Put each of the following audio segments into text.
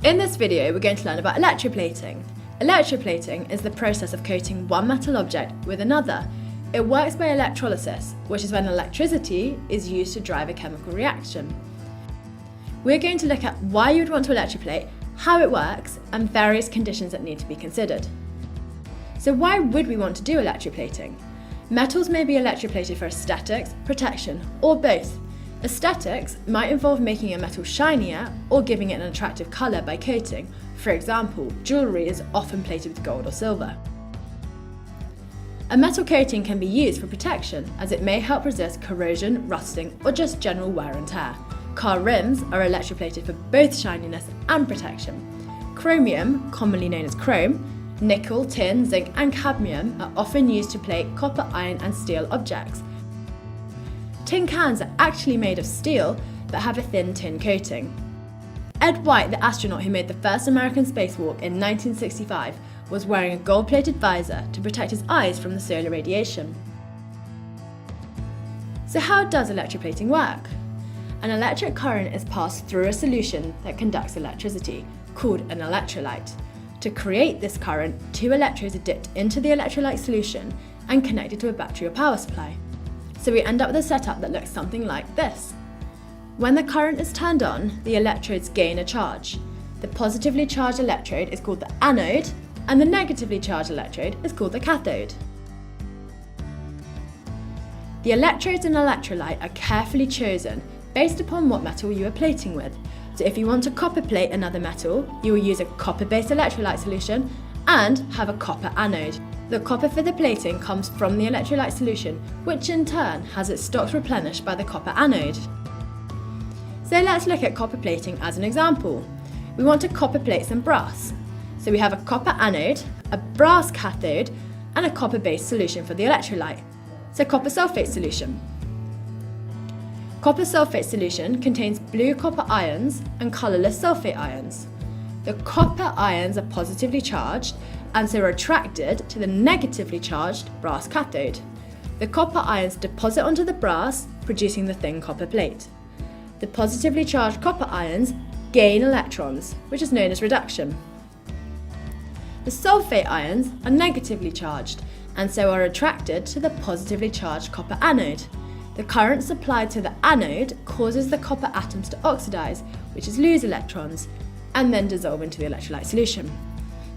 In this video, we're going to learn about electroplating. Electroplating is the process of coating one metal object with another. It works by electrolysis, which is when electricity is used to drive a chemical reaction. We're going to look at why you would want to electroplate, how it works, and various conditions that need to be considered. So why would we want to do electroplating? Metals may be electroplated for aesthetics, protection, or both. Aesthetics might involve making a metal shinier or giving it an attractive colour by coating. For example, jewellery is often plated with gold or silver. A metal coating can be used for protection, as it may help resist corrosion, rusting, or just general wear and tear. Car rims are electroplated for both shininess and protection. Chromium, commonly known as chrome, nickel, tin, zinc, and cadmium are often used to plate copper, iron, and steel objects. Tin cans are actually made of steel but have a thin tin coating. Ed White, the astronaut who made the first American spacewalk in 1965, was wearing a gold-plated visor to protect his eyes from the solar radiation. So how does electroplating work? An electric current is passed through a solution that conducts electricity, called an electrolyte. To create this current, two electrodes are dipped into the electrolyte solution and connected to a battery or power supply. So we end up with a setup that looks something like this. When the current is turned on, the electrodes gain a charge. The positively charged electrode is called the anode, and the negatively charged electrode is called the cathode. The electrodes in an electrolyte are carefully chosen based upon what metal you are plating with. So if you want to copper plate another metal, you will use a copper-based electrolyte solution and have a copper anode. The copper for the plating comes from the electrolyte solution, which in turn has its stocks replenished by the copper anode. So let's look at copper plating as an example. We want to copper plate some brass. So we have a copper anode, a brass cathode, and a copper-based solution for the electrolyte. So copper sulfate solution. Copper sulfate solution contains blue copper ions and colourless sulfate ions. The copper ions are positively charged and so are attracted to the negatively charged brass cathode. The copper ions deposit onto the brass, producing the thin copper plate. The positively charged copper ions gain electrons, which is known as reduction. The sulfate ions are negatively charged and so are attracted to the positively charged copper anode. The current supplied to the anode causes the copper atoms to oxidize, which is lose electrons, and then dissolve into the electrolyte solution.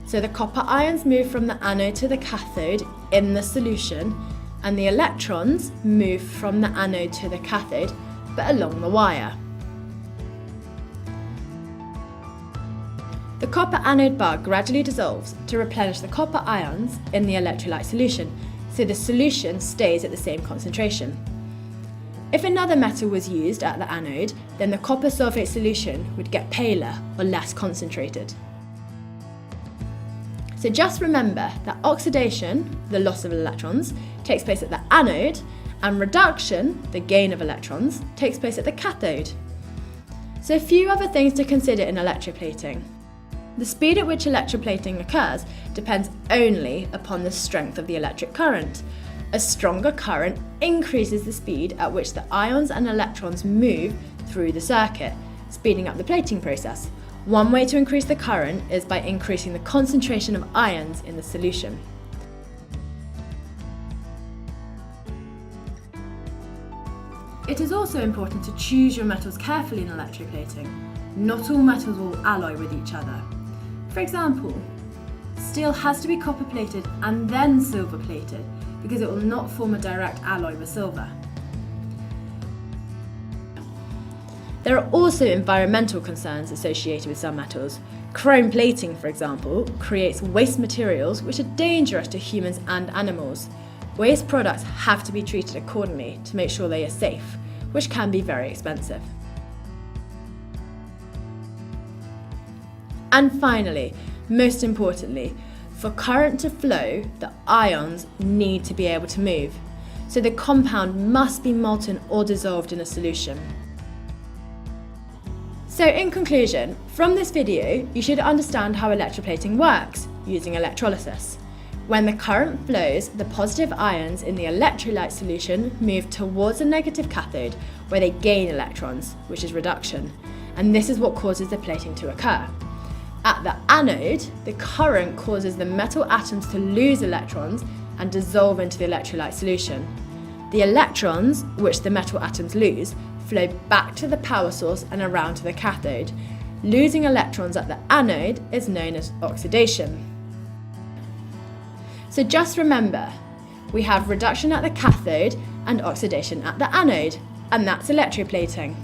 So the copper ions move from the anode to the cathode in the solution, and the electrons move from the anode to the cathode, but along the wire. The copper anode bar gradually dissolves to replenish the copper ions in the electrolyte solution, so the solution stays at the same concentration. If another metal was used at the anode, then the copper sulfate solution would get paler or less concentrated. So just remember that oxidation, the loss of electrons, takes place at the anode, and reduction, the gain of electrons, takes place at the cathode. So a few other things to consider in electroplating. The speed at which electroplating occurs depends only upon the strength of the electric current. A stronger current increases the speed at which the ions and electrons move through the circuit, speeding up the plating process. One way to increase the current is by increasing the concentration of ions in the solution. It is also important to choose your metals carefully in electroplating. Not all metals will alloy with each other. For example, steel has to be copper plated and then silver plated, because it will not form a direct alloy with silver. There are also environmental concerns associated with some metals. Chrome plating, for example, creates waste materials which are dangerous to humans and animals. Waste products have to be treated accordingly to make sure they are safe, which can be very expensive. And finally, most importantly, for current to flow, the ions need to be able to move, so the compound must be molten or dissolved in a solution. So in conclusion, from this video, you should understand how electroplating works using electrolysis. When the current flows, the positive ions in the electrolyte solution move towards the negative cathode, where they gain electrons, which is reduction, and this is what causes the plating to occur. At the anode, the current causes the metal atoms to lose electrons and dissolve into the electrolyte solution. The electrons, which the metal atoms lose, flow back to the power source and around to the cathode. Losing electrons at the anode is known as oxidation. So just remember, we have reduction at the cathode and oxidation at the anode, and that's electroplating.